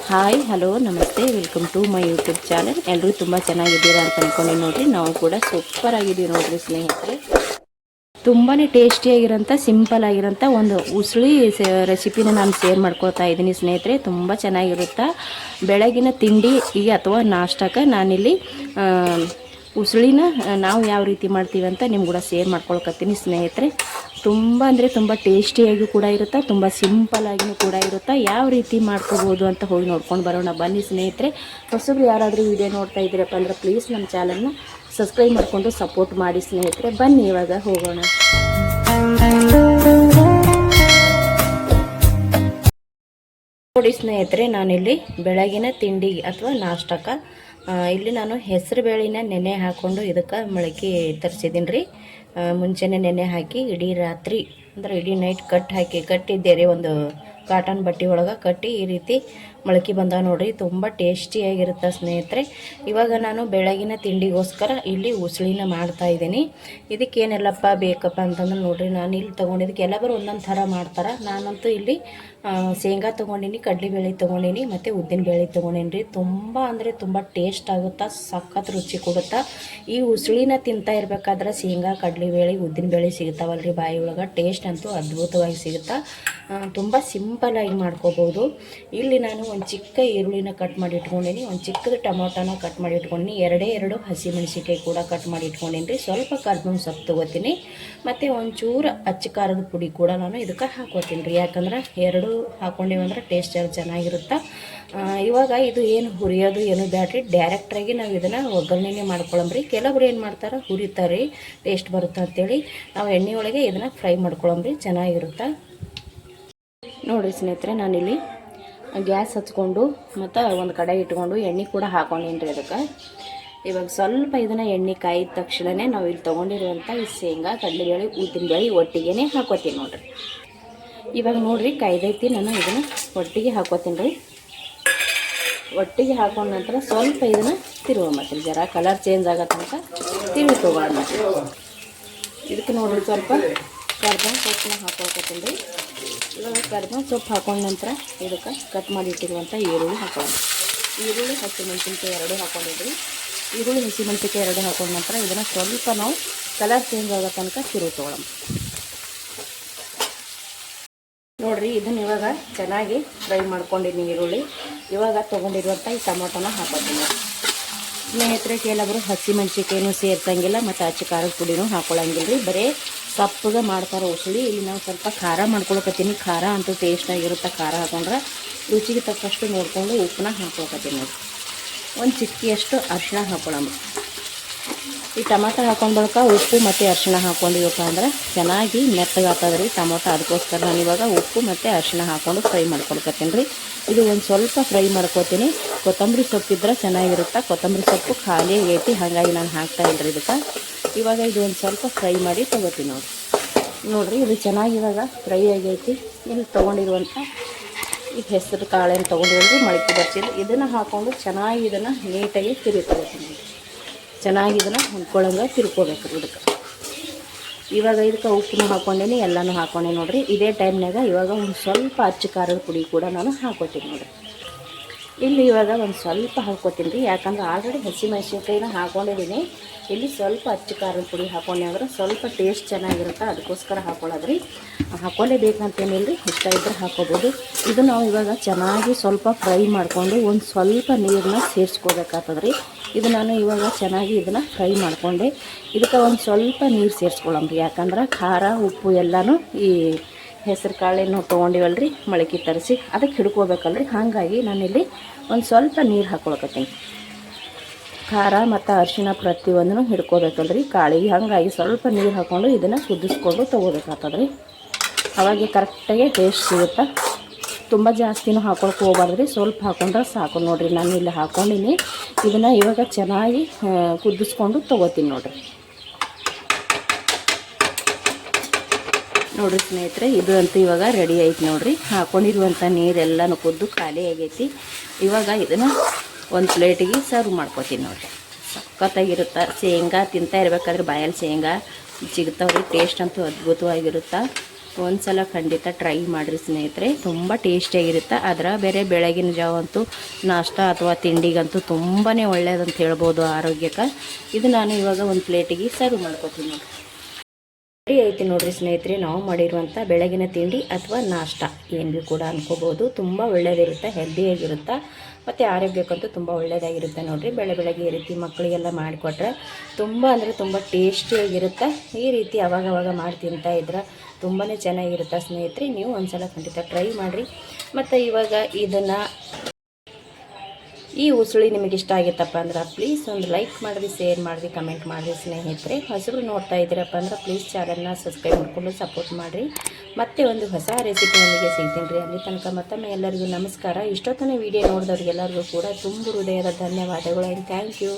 Hi hello ನಮಸ್ತೆ welcome to my YouTube channel. ಎಲ್ಲರೂ ತುಂಬ ಚೆನ್ನಾಗಿದ್ದೀರಾ ಅಂತ ಅಂದ್ಕೊಂಡು ನೋಡಿರಿ. ನಾವು ಕೂಡ ಸೂಪರ್ ಆಗಿದ್ದೀವಿ ನೋಡಿರಿ ಸ್ನೇಹಿತರೆ. ತುಂಬಾ ಟೇಸ್ಟಿಯಾಗಿರೋಂಥ ಸಿಂಪಲ್ ಆಗಿರೋಂಥ ಒಂದು ಉಸುಳಿ ರೆಸಿಪಿನ ನಾನು ಶೇರ್ ಮಾಡ್ಕೊಳ್ತಾ ಇದ್ದೀನಿ ಸ್ನೇಹಿತರೆ. ತುಂಬ ಚೆನ್ನಾಗಿರುತ್ತೆ. ಬೆಳಗಿನ ತಿಂಡಿ ಅಥವಾ ನಾಷ್ಟಕ್ಕೆ ನಾನಿಲ್ಲಿ ಉಸುಳಿನ ನಾವು ಯಾವ ರೀತಿ ಮಾಡ್ತೀವಿ ಅಂತ ನಿಮ್ಗೆ ಕೂಡ ಶೇರ್ ಮಾಡ್ಕೊಳ್ಕತ್ತೀನಿ ಸ್ನೇಹಿತರೆ. ತುಂಬ ಅಂದರೆ ತುಂಬ ಟೇಸ್ಟಿಯಾಗಿ ಕೂಡ ಇರುತ್ತೆ, ತುಂಬ ಸಿಂಪಲ್ಲಾಗಿಯೂ ಕೂಡ ಇರುತ್ತೆ. ಯಾವ ರೀತಿ ಮಾಡ್ಕೋಬೋದು ಅಂತ ಹೋಗಿ ನೋಡ್ಕೊಂಡು ಬರೋಣ ಬನ್ನಿ ಸ್ನೇಹಿತರೆ. ಹೊಸಬ್ರು ಯಾರಾದರೂ ವಿಡಿಯೋ ನೋಡ್ತಾ ಇದ್ದೀರಪ್ಪ ಅಂದರೆ ಪ್ಲೀಸ್ ನಮ್ಮ ಚಾನಲ್ನ ಸಬ್ಸ್ಕ್ರೈಬ್ ಮಾಡಿಕೊಂಡು ಸಪೋರ್ಟ್ ಮಾಡಿ ಸ್ನೇಹಿತರೆ. ಬನ್ನಿ ಇವಾಗ ಹೋಗೋಣ. ನೋಡಿ ಸ್ನೇಹಿತರೆ, ನಾನಿಲ್ಲಿ ಬೆಳಗಿನ ತಿಂಡಿ ಅಥವಾ ನಾಷ್ಟಕ್ಕೆ ಇಲ್ಲಿ ನಾನು ಹೆಸರು ಬೇಳೆನ ನೆನೆ ಹಾಕ್ಕೊಂಡು ಇದಕ್ಕೆ ಮೊಳಕೆ ತರಿಸಿದ್ದೀನಿ ರೀ. ಮುಂಚೆನೇ ನೆನೆ ಹಾಕಿ ಇಡೀ ರಾತ್ರಿ ಅಂದರೆ ಇಡೀ ನೈಟ್ ಕಟ್ಟಿದ್ದೆ ರೀ. ಒಂದು ಕಾಟನ್ ಬಟ್ಟೆ ಒಳಗೆ ಕಟ್ಟಿ ಈ ರೀತಿ ಮೊಳಕೆ ಬಂದಾವ ನೋಡಿರಿ. ತುಂಬ ಟೇಸ್ಟಿಯಾಗಿರುತ್ತೆ ಸ್ನೇಹಿತರೆ. ಇವಾಗ ನಾನು ಬೆಳಗಿನ ತಿಂಡಿಗೋಸ್ಕರ ಇಲ್ಲಿ ಉಸುಳಿನ ಮಾಡ್ತಾಯಿದ್ದೀನಿ. ಇದಕ್ಕೇನೆಲ್ಲಪ್ಪ ಬೇಕಪ್ಪ ಅಂತಂದ್ರೆ ನೋಡಿರಿ, ನಾನು ಇಲ್ಲಿ ತೊಗೊಂಡಿದ್ದಕ್ಕೆ ಎಲ್ಲರೂ ಒಂದೊಂದು ಥರ ಮಾಡ್ತಾರೆ. ನಾನಂತೂ ಇಲ್ಲಿ ಶೇಂಗಾ ತೊಗೊಂಡಿನಿ, ಕಡಲೆಬೇಳೆ ತೊಗೊಂಡಿನಿ ಮತ್ತು ಉದ್ದಿನಬೇಳೆ ತೊಗೊಂಡಿನಿ ರೀ. ತುಂಬ ಅಂದರೆ ತುಂಬ ಟೇಸ್ಟ್ ಆಗುತ್ತಾ, ಸಖತ್ ರುಚಿ ಕೊಡುತ್ತಾ. ಈ ಉಸುಳಿನ ತಿಂತಾ ಇರಬೇಕಾದ್ರೆ ಶೇಂಗಾ, ಕಡಲೆಬೇಳೆ, ಉದ್ದಿನಬೇಳೆ ಸಿಗ್ತಾವಲ್ಲ ರೀ ಬಾಯಿ ಒಳಗೆ. ಟೇಸ್ಟ್ ಅಂತೂ ಅದ್ಭುತವಾಗಿ ಸಿಗುತ್ತಾ. ತುಂಬ ಸಿಂಪಲ್ಲಾಗಿ ಮಾಡ್ಕೋಬೋದು. ಇಲ್ಲಿ ನಾನು ಒಂದು ಚಿಕ್ಕ ಈರುಳ್ಳಿನ ಕಟ್ ಮಾಡಿ ಇಟ್ಕೊಂಡೀನಿ, ಒಂದು ಚಿಕ್ಕದು ಟೊಮೊಟೊನ ಕಟ್ ಮಾಡಿ ಇಟ್ಕೊಂಡೀನಿ, ಎರಡು ಹಸಿಮೆಣಸಿಕಾಯಿ ಕೂಡ ಕಟ್ ಮಾಡಿ ಇಟ್ಕೊಂಡೀನಿ ರೀ. ಸ್ವಲ್ಪ ಕರ್ಬೇವಿನ ಸೊಪ್ಪು ತೊಗೋತೀನಿ ಮತ್ತು ಒಂಚೂರು ಅಚ್ಚ ಖಾರದ ಪುಡಿ ಕೂಡ ನಾನು ಇದಕ್ಕೆ ಹಾಕೋತೀನಿ ರೀ. ಯಾಕಂದ್ರೆ ಎರಡು ಹಾಕ್ಕೊಂಡೇವಂದ್ರೆ ಟೇಸ್ಟ್ ಚೆನ್ನಾಗಿರುತ್ತೆ. ಇವಾಗ ಇದು ಏನು ಹುರಿಯೋದು ಏನು ಬ್ಯಾಡ್ರಿ, ಡೈರೆಕ್ಟಾಗಿ ನಾವು ಇದನ್ನು ಒಗ್ಗರಣೆನೇ ಮಾಡ್ಕೊಳ್ಳಂಬ್ರಿ. ಕೆಲವ್ರು ಏನು ಮಾಡ್ತಾರೆ, ಹುರಿತಾರೆ ಟೇಸ್ಟ್ ಬರುತ್ತೆ ಅಂತೇಳಿ. ನಾವು ಎಣ್ಣೆ ಒಳಗೆ ಇದನ್ನು ಫ್ರೈ ಮಾಡ್ಕೊಳ್ಳಂಬ್ರಿ, ಚೆನ್ನಾಗಿರುತ್ತೆ ನೋಡಿರಿ ಸ್ನೇಹಿತರೆ. ನಾನಿಲ್ಲಿ ಗ್ಯಾಸ್ ಹಚ್ಕೊಂಡು ಮತ್ತು ಒಂದು ಕಡೆ ಇಟ್ಕೊಂಡು ಎಣ್ಣೆ ಕೂಡ ಹಾಕೊಂಡೇನಿ ರೀ ಅದಕ್ಕೆ. ಇವಾಗ ಸ್ವಲ್ಪ ಇದನ್ನು ಎಣ್ಣೆ ಕಾಯಿದ ತಕ್ಷಣವೇ ನಾವು ಇಲ್ಲಿ ತೊಗೊಂಡಿರುವಂಥ ಈ ಶೇಂಗಾ, ಕಡಲೆಬೇಳೆ, ಉದ್ದಿನಬೇಳೆ ಒಟ್ಟಿಗೆ ಹಾಕೋತೀನಿ ನೋಡಿರಿ. ಇವಾಗ ನೋಡಿರಿ ಕಾಯ್ದೈತಿ, ನಾನು ಇದನ್ನು ಒಟ್ಟಿಗೆ ಹಾಕೋತೀನಿ ರೀ. ಒಟ್ಟಿಗೆ ಹಾಕೊಂಡ ನಂತರ ಸ್ವಲ್ಪ ಇದನ್ನು ತಿರುವಂಬತ್ತೀನಿ, ಜರ ಕಲರ್ ಚೇಂಜ್ ಆಗೋ ತನಕ ತಿರುಗಿ ತೊಗೊಳ್ಳೋಣ. ಇದಕ್ಕೆ ನೋಡಿರಿ ಸ್ವಲ್ಪ ಕರ್ಬೇವಿನ ಸೊಪ್ಪನ್ನ ಹಾಕೋತೀನಿ ರೀ. ಇವಾಗ ಕರ್ಬೇವಿನ ಸೊಪ್ಪು ಹಾಕೊಂಡ ನಂತರ ಇದಕ್ಕೆ ಕಟ್ ಮಾಡಿ ಇಟ್ಟಿರುವಂಥ ಈರುಳ್ಳಿ ಹಾಕೋಣ. ಈರುಳ್ಳಿ, ಹಸಿಮೆಣಸಿನ್ಕಾಯಿ ಎರಡು ಹಾಕೊಂಡಿದ್ರಿ. ಈರುಳ್ಳಿ, ಹಸಿಮೆಣಸಿನ್ಕಾಯಿ ಎರಡು ಹಾಕೊಂಡ ನಂತರ ಇದನ್ನು ಸ್ವಲ್ಪ ನಾವು ಕಲರ್ ಚೇಂಜ್ ಆಗೋ ತನಕ ತಿರುಗಿ ತೊಗೊಳ್ಳೋಣ ನೋಡಿರಿ. ಇದನ್ನು ಇವಾಗ ಚೆನ್ನಾಗಿ ಫ್ರೈ ಮಾಡ್ಕೊಂಡಿದ್ದೀನಿ ಈರುಳ್ಳಿ. ಇವಾಗ ತೊಗೊಂಡಿರುವಂಥ ಈ ಟೊಮೊಟೊನ ಹಾಕೋತೀನಿ ಸ್ನೇಹಿತರೆ. ಕೆಲವರು ಹಸಿಮೆಣಸಿನ್ಕಾಯಿನೂ ಸೇರ್ಸಂಗಿಲ್ಲ ಮತ್ತು ಅಚ್ಚ ಖಾರದ ಪುಡಿನೂ ಹಾಕೊಳ್ಳಂಗಿಲ್ಲ ರೀ, ಬರೀ ಸಪ್ಪಗೆ ಮಾಡ್ತಾರೆ ಉಸುಳಿ. ಇಲ್ಲಿ ನಾವು ಸ್ವಲ್ಪ ಖಾರ ಮಾಡ್ಕೊಳಕತ್ತೀನಿ. ಖಾರ ಅಂತೂ ಟೇಸ್ಟಾಗಿರುತ್ತೆ. ಖಾರ ಹಾಕೊಂಡ್ರೆ ರುಚಿಗೆ ತಕ್ಕಷ್ಟು ನೋಡಿಕೊಂಡು ಉಪ್ಪನ್ನ ಹಾಕ್ಕೊಳಕತ್ತೀನಿ ನೋಡಿ. ಒಂದು ಚಿಕ್ಕಿಯಷ್ಟು ಅರಿಶಿಣ ಹಾಕೊಳ್ಳೋಣ. ಈ ಟೊಮೊಟೊ ಹಾಕೊಂಡು ಬಳಿಕ ಉಪ್ಪು ಮತ್ತು ಅರಿಶಿಣ ಹಾಕ್ಕೊಂಡಿವಪ್ಪ ಅಂದ್ರೆ ಚೆನ್ನಾಗಿ ಮೆತ್ತಗಾಗ್ತದೆ ರೀ ಟೊಮೊಟೊ. ಅದಕ್ಕೋಸ್ಕರ ನಾನು ಇವಾಗ ಉಪ್ಪು ಮತ್ತು ಅರಿಶಿಣ ಹಾಕ್ಕೊಂಡು ಫ್ರೈ ಮಾಡ್ಕೊಳ್ಕತ್ತೀನಿ ರೀ. ಇದು ಒಂದು ಸ್ವಲ್ಪ ಫ್ರೈ ಮಾಡ್ಕೋತೀನಿ. ಕೊತ್ತಂಬರಿ ಸೊಪ್ಪಿದ್ರೆ ಚೆನ್ನಾಗಿರುತ್ತೆ. ಕೊತ್ತಂಬರಿ ಸೊಪ್ಪು ಖಾಲಿ ಆಗೈತಿ, ಹಾಗಾಗಿ ನಾನು ಹಾಕ್ತಾಯಿಲ್ಲ ರೀ ಇದಕ್ಕೆ. ಇವಾಗ ಇದು ಒಂದು ಸ್ವಲ್ಪ ಫ್ರೈ ಮಾಡಿ ತೊಗೋತೀನಿ ನೋಡಿರಿ. ಇದು ಚೆನ್ನಾಗಿ ಇವಾಗ ಫ್ರೈ ಆಗೈತಿ. ಇಲ್ಲಿ ತೊಗೊಂಡಿರುವಂಥ ಈ ಹೆಸರು ಕಾಳೇನು ತೊಗೊಂಡಿರೋದು ಮೊಳಕೆ ಬರ್ತಿದ್ದು, ಇದನ್ನು ಹಾಕ್ಕೊಂಡು ಚೆನ್ನಾಗಿ ಇದನ್ನು ನೀಟಾಗಿ ತಿರುಗ್ಕೊಳ್ತೀನಿ. ಚೆನ್ನಾಗಿ ಇದನ್ನು ಹೊಂದ್ಕೊಳ್ಳಂಗೆ ತಿರ್ಕೋಬೇಕು ಇದಕ್ಕೆ. ಇವಾಗ ಇದಕ್ಕೆ ಉಪ್ಪನ್ನು ಹಾಕ್ಕೊಂಡೇನಿ, ಎಲ್ಲನೂ ಹಾಕ್ಕೊಂಡೆ ನೋಡಿರಿ. ಇದೇ ಟೈಮ್ನಾಗ ಇವಾಗ ಒಂದು ಸ್ವಲ್ಪ ಅಚ್ಚ ಖಾರದ ಪುಡಿ ಕೂಡ ನಾನು ಹಾಕ್ಕೊತೀನಿ ನೋಡಿರಿ. ಇಲ್ಲಿ ಇವಾಗ ಒಂದು ಸ್ವಲ್ಪ ಹಾಕ್ಕೊತೀನಿ ರೀ, ಯಾಕಂದ್ರೆ ಆಲ್ರೆಡಿ ಹಸಿಮೆಣಸಿನ್ಕಾಯಿನ ಹಾಕ್ಕೊಂಡಿದ್ದೀನಿ. ಇಲ್ಲಿ ಸ್ವಲ್ಪ ಅಚ್ಚ ಖಾರದ ಪುಡಿ ಹಾಕ್ಕೊಂಡೆ ಅಂದ್ರೆ ಸ್ವಲ್ಪ ಟೇಸ್ಟ್ ಚೆನ್ನಾಗಿರುತ್ತೆ, ಅದಕ್ಕೋಸ್ಕರ ಹಾಕ್ಕೊಳ್ಳೋದ್ರಿ. ಹಾಕ್ಕೊಳ್ಳೇಬೇಕಂತೇನಿಲ್ಲ ರೀ, ಇಷ್ಟ ಇದ್ದರೆ ಹಾಕ್ಕೋಬೋದು. ಇದು ನಾವು ಇವಾಗ ಚೆನ್ನಾಗಿ ಸ್ವಲ್ಪ ಫ್ರೈ ಮಾಡಿಕೊಂಡು ಒಂದು ಸ್ವಲ್ಪ ನೀರನ್ನ ಸೇರಿಸ್ಕೋಬೇಕಾಗ್ತದೆ ರೀ. ಇದು ನಾನು ಇವಾಗ ಚೆನ್ನಾಗಿ ಇದನ್ನು ಫ್ರೈ ಮಾಡಿಕೊಂಡೆ. ಇದಕ್ಕೆ ಒಂದು ಸ್ವಲ್ಪ ನೀರು ಸೇರಿಸ್ಕೊಳ್ಳಂಬ್ರಿ, ಯಾಕಂದ್ರೆ ಖಾರ ಉಪ್ಪು ಎಲ್ಲನೂ ಈ ಹೆಸರು ಕಾಳೇನು ತೊಗೊಂಡಿವಲ್ರಿ ಮೊಳಕೆ ತರಿಸಿ ಅದಕ್ಕೆ ಹಿಡ್ಕೋಬೇಕಲ್ರಿ. ಹಾಗಾಗಿ ನಾನಿಲ್ಲಿ ಒಂದು ಸ್ವಲ್ಪ ನೀರು ಹಾಕ್ಕೊಳಕತ್ತೀನಿ. ಖಾರ ಮತ್ತು ಅರಿಶಿಣ ಪ್ರತಿಯೊಂದೂ ಹಿಡ್ಕೋಬೇಕಲ್ರಿ ಕಾಳಿಗೆ. ಹಾಗಾಗಿ ಸ್ವಲ್ಪ ನೀರು ಹಾಕ್ಕೊಂಡು ಇದನ್ನು ಕುದಿಸ್ಕೊಂಡು ತೊಗೋಬೇಕಾಗ್ತದ್ರಿ. ಅವಾಗ ಕರೆಕ್ಟಾಗಿ ಟೇಸ್ಟ್ ಸಿಗುತ್ತೆ. ತುಂಬ ಜಾಸ್ತಿನೂ ಹಾಕ್ಕೊಳಕ್ಕೆ ಹೋಗ್ಬಾರ್ದು ರೀ, ಸ್ವಲ್ಪ ಹಾಕ್ಕೊಂಡ್ರೆ ಸಾಕು ನೋಡಿರಿ. ನಾನು ಇಲ್ಲಿ ಹಾಕ್ಕೊಂಡಿನಿ. ಇದನ್ನು ಇವಾಗ ಚೆನ್ನಾಗಿ ಕುದಿಸ್ಕೊಂಡು ತೊಗೋತೀನಿ ನೋಡಿರಿ. ನೋಡಿರಿ ಸ್ನೇಹಿತರೆ, ಇದು ಅಂತೂ ಇವಾಗ ರೆಡಿ ಆಯ್ತು ನೋಡಿರಿ. ಹಾಕ್ಕೊಂಡಿರುವಂಥ ನೀರೆಲ್ಲನೂ ಕುದ್ದು ಖಾಲಿ ಆಗೈತಿ. ಇವಾಗ ಇದನ್ನು ಒಂದು ಪ್ಲೇಟಿಗೆ ಸರ್ವ್ ಮಾಡ್ಕೊತೀನಿ ನೋಡಿರಿ. ಸಖತ್ತಾಗಿರುತ್ತೆ. ಶೇಂಗಾ ತಿಂತಾ ಇರಬೇಕಾದ್ರೆ ಬಾಯಲ್ಲಿ ಶೇಂಗಾ ಸಿಗ್ತಾವ್ರಿ. ಟೇಸ್ಟ್ ಅಂತೂ ಅದ್ಭುತವಾಗಿರುತ್ತೆ. ಒಂದು ಸಲ ಖಂಡಿತ ಟ್ರೈ ಮಾಡಿರಿ ಸ್ನೇಹಿತರೆ, ತುಂಬ ಟೇಸ್ಟಿಯಾಗಿರುತ್ತೆ. ಅದರ ಬೇರೆ ಬೆಳಗಿನ ಜಾವ ಅಂತೂ ನಾಷ್ಟ ಅಥವಾ ತಿಂಡಿಗಂತೂ ತುಂಬಾ ಒಳ್ಳೆಯದಂತ ಹೇಳ್ಬೋದು ಆರೋಗ್ಯಕ್ಕೆ. ಇದು ನಾನು ಇವಾಗ ಒಂದು ಪ್ಲೇಟಿಗೆ ಸರ್ವ್ ಮಾಡ್ಕೊತೀನಿ ನೋಡಿ. ಸರಿ ಐತಿ ನೋಡಿರಿ ಸ್ನೇಹಿತರೆ, ನಾವು ಮಾಡಿರುವಂಥ ಬೆಳಗಿನ ತಿಂಡಿ ಅಥವಾ ನಾಷ್ಟ ಏನು ಭೀ ಕೂಡ ಅನ್ಕೋಬೋದು. ತುಂಬ ಒಳ್ಳೆಯದಿರುತ್ತೆ, ಹೆಲ್ದಿಯಾಗಿರುತ್ತೆ ಮತ್ತು ಆರೋಗ್ಯಕ್ಕಂತೂ ತುಂಬ ಒಳ್ಳೆಯದಾಗಿರುತ್ತೆ ನೋಡಿರಿ. ಬೆಳಗ್ಗೆ ಈ ರೀತಿ ಮಕ್ಕಳಿಗೆಲ್ಲ ಮಾಡಿಕೊಟ್ರೆ ತುಂಬ ಅಂದರೆ ತುಂಬ ಟೇಸ್ಟಿಯಾಗಿರುತ್ತೆ. ಈ ರೀತಿ ಅವಾಗವಾಗ ಮಾಡಿ ತಿಂತಾ ಇದ್ರೆ ತುಂಬಾ ಚೆನ್ನಾಗಿರುತ್ತೆ ಸ್ನೇಹಿತರೆ. ನೀವು ಒಂದು ಸಲ ಖಂಡಿತ ಟ್ರೈ ಮಾಡಿರಿ. ಮತ್ತು ಇವಾಗ ಇದನ್ನು ಈ ಉಸುಳಿ ನಿಮಗೆ ಇಷ್ಟ ಆಗಿತ್ತಪ್ಪ ಅಂದ್ರೆ ಪ್ಲೀಸ್ ಒಂದು ಲೈಕ್ ಮಾಡಿರಿ, ಶೇರ್ ಮಾಡಿರಿ, ಕಮೆಂಟ್ ಮಾಡಿರಿ ಸ್ನೇಹಿತರೆ. ಹೊಸಬ್ರು ನೋಡ್ತಾ ಇದ್ದೀರಪ್ಪ ಅಂದ್ರೆ ಪ್ಲೀಸ್ ಚಾನಲ್ನ ಸಬ್ಸ್ಕ್ರೈಬ್ ಮಾಡ್ಕೊಂಡು ಸಪೋರ್ಟ್ ಮಾಡಿರಿ. ಮತ್ತೆ ಒಂದು ಹೊಸ ರೆಸಿಪಿಯೊಂದಿಗೆ ಸಿಗ್ತೀನಿ ರೀ. ಅಲ್ಲಿ ತನಕ ಮತ್ತೊಮ್ಮೆ ಎಲ್ಲರಿಗೂ ನಮಸ್ಕಾರ. ಇಷ್ಟೊತ್ತನೇ ವಿಡಿಯೋ ನೋಡಿದವ್ರಿಗೆಲ್ಲರಿಗೂ ಕೂಡ ತುಂಬ ಹೃದಯದ ಧನ್ಯವಾದಗಳು. And thank you.